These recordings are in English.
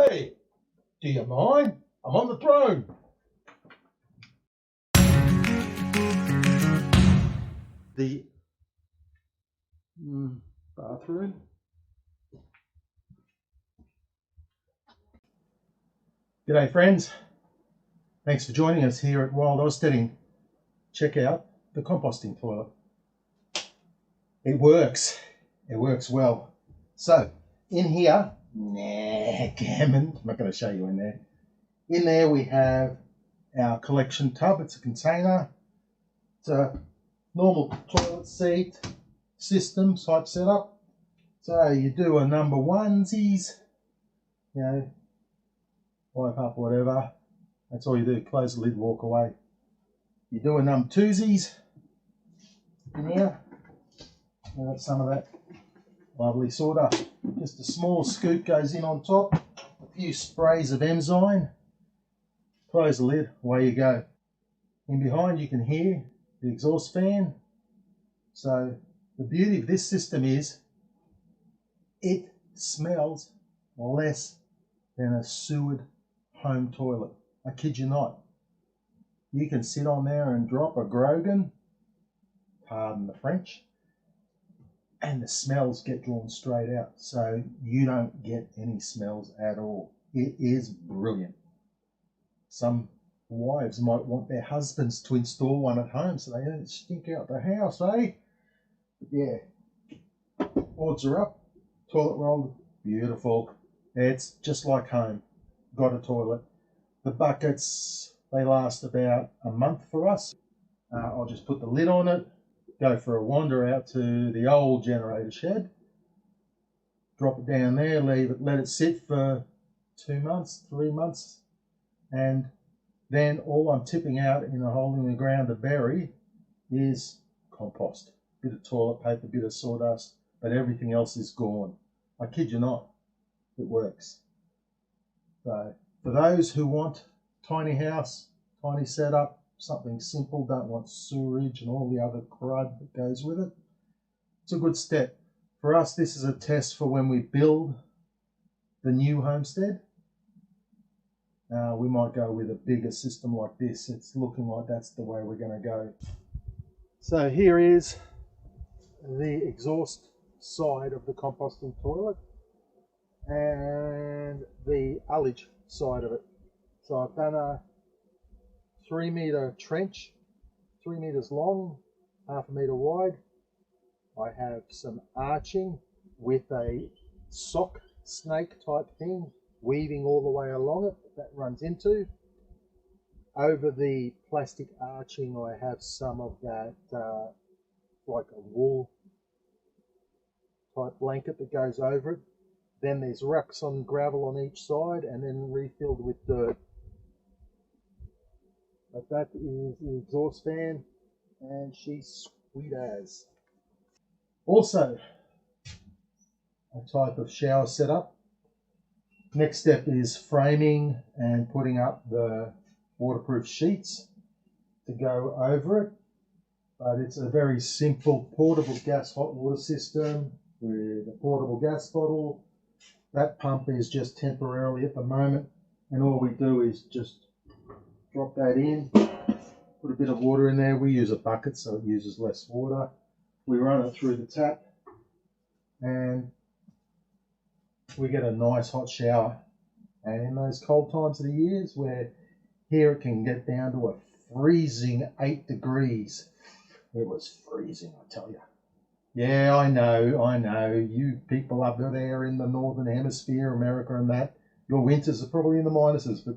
Hey, do you mind? I'm on the throne. The bathroom. G'day friends. Thanks for joining us here at Wild Homesteading. Check out the composting toilet. It works. It works well. So in here, gammon. I'm not going to show you in there. In there we have our collection tub. It's a container. It's a normal toilet seat system type setup. So you do a number onesies, you know, wipe up whatever. That's all you do. Close the lid, walk away. You do a number twosies in here. Got some of that lovely sawdust. Just a small scoop goes in on top. A few sprays of enzyme. Close the lid, away you go. In behind you can hear the exhaust fan. So the beauty of this system is it smells less than a sewered home toilet. I kid you not. You can sit on there and drop a Grogan, pardon the French, and the smells get drawn straight out. So you don't get any smells at all. It is brilliant. Some wives might want their husbands to install one at home so they don't stink out the house, eh? But yeah, boards are up, toilet roll, beautiful. It's just like home. Got a toilet. The buckets, they last about a month for us. I'll just put the lid on it, go for a wander out to the old generator shed, drop it down there, leave it, let it sit for 2 months, 3 months, and then all I'm tipping out in a hole in the ground to bury is compost. Bit of toilet paper, bit of sawdust, but everything else is gone. I kid you not, it works. So for those who want tiny house, tiny setup, something simple, don't want sewerage and all the other crud that goes with it, it's a good step. For us, this is a test for when we build the new homestead. We might go with a bigger system like this. It's looking like that's the way we're going to go. So here is the exhaust side of the composting toilet and the ullage side of it. So I've done a 3 meter trench, 3 meters long, half a meter wide. I have some arching with a sock snake type thing weaving all the way along it that runs into. Over the plastic arching I have some of that like a wool type blanket that goes over it. Then there's racks on gravel on each side and then refilled with dirt. But that is the exhaust fan and she's sweet as. Also a type of shower setup. Next step is framing and putting up the waterproof sheets to go over it. But it's a very simple portable gas hot water system with a portable gas bottle. That pump is just temporarily at the moment, and all we do is just drop that in, put a bit of water in there. We use a bucket so it uses less water. We run it through the tap and we get a nice hot shower. And in those cold times of the years where here it can get down to a freezing 8 degrees. It was freezing, I tell you. Yeah, I know. You people up there in the northern hemisphere, America and that, your winters are probably in the minuses, but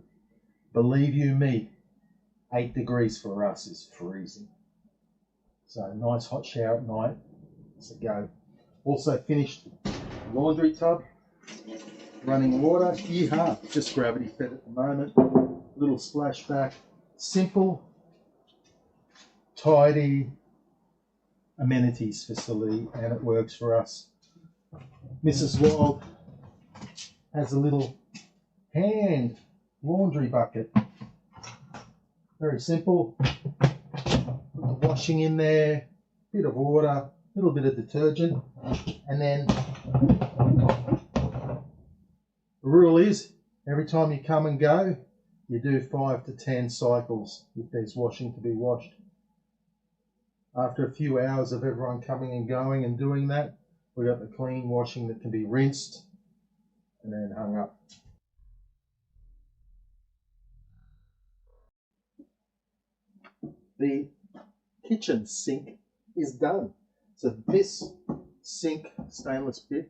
believe you me, 8 degrees for us is freezing. So nice hot shower at night. It's a go. Also finished laundry tub, running water. Yeehaw, just gravity fed at the moment. Little splashback. Simple, tidy amenities facility, and it works for us. Mrs. Wild has a little hand laundry bucket. Very simple. Put the washing in there, bit of water, a little bit of detergent, and then the rule is Every time you come and go, you do 5 to 10 cycles if there's washing to be washed. After a few hours of everyone coming and going and doing that, we got the clean washing that can be rinsed and then hung up. The kitchen sink is done. So this sink stainless bit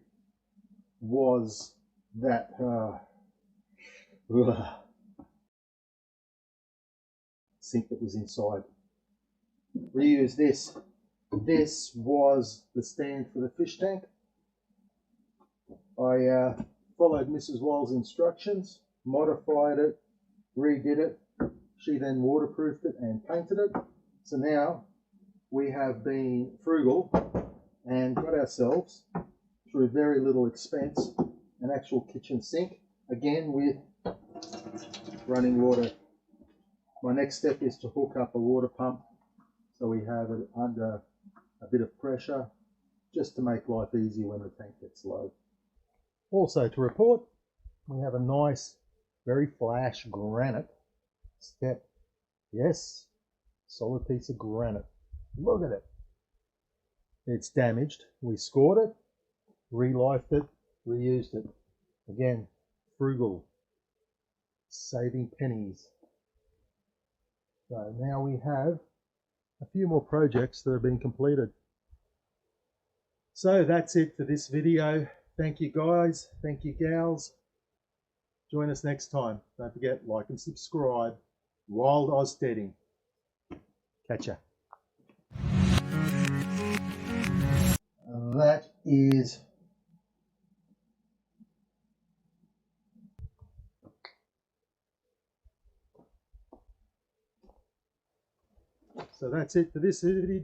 was that sink that was inside. Reuse this. This was the stand for the fish tank. I followed Mrs. Wall's instructions, modified it, redid it. She then waterproofed it and painted it. So now we have been frugal and got ourselves, through very little expense, an actual kitchen sink, again with running water. My next step is to hook up a water pump so we have it under a bit of pressure, just to make life easy when the tank gets low. Also to report, we have a nice, very flash granite step. Yes, solid piece of granite. Look at it. It's damaged. We scored it, re-lifed it, reused it. Again, frugal, saving pennies. So now we have a few more projects that have been completed. So that's it for this video. Thank you guys, thank you gals. Join us next time. Don't forget, like and subscribe. Wild Ozsteading. Catch ya. That is so that's it for this video.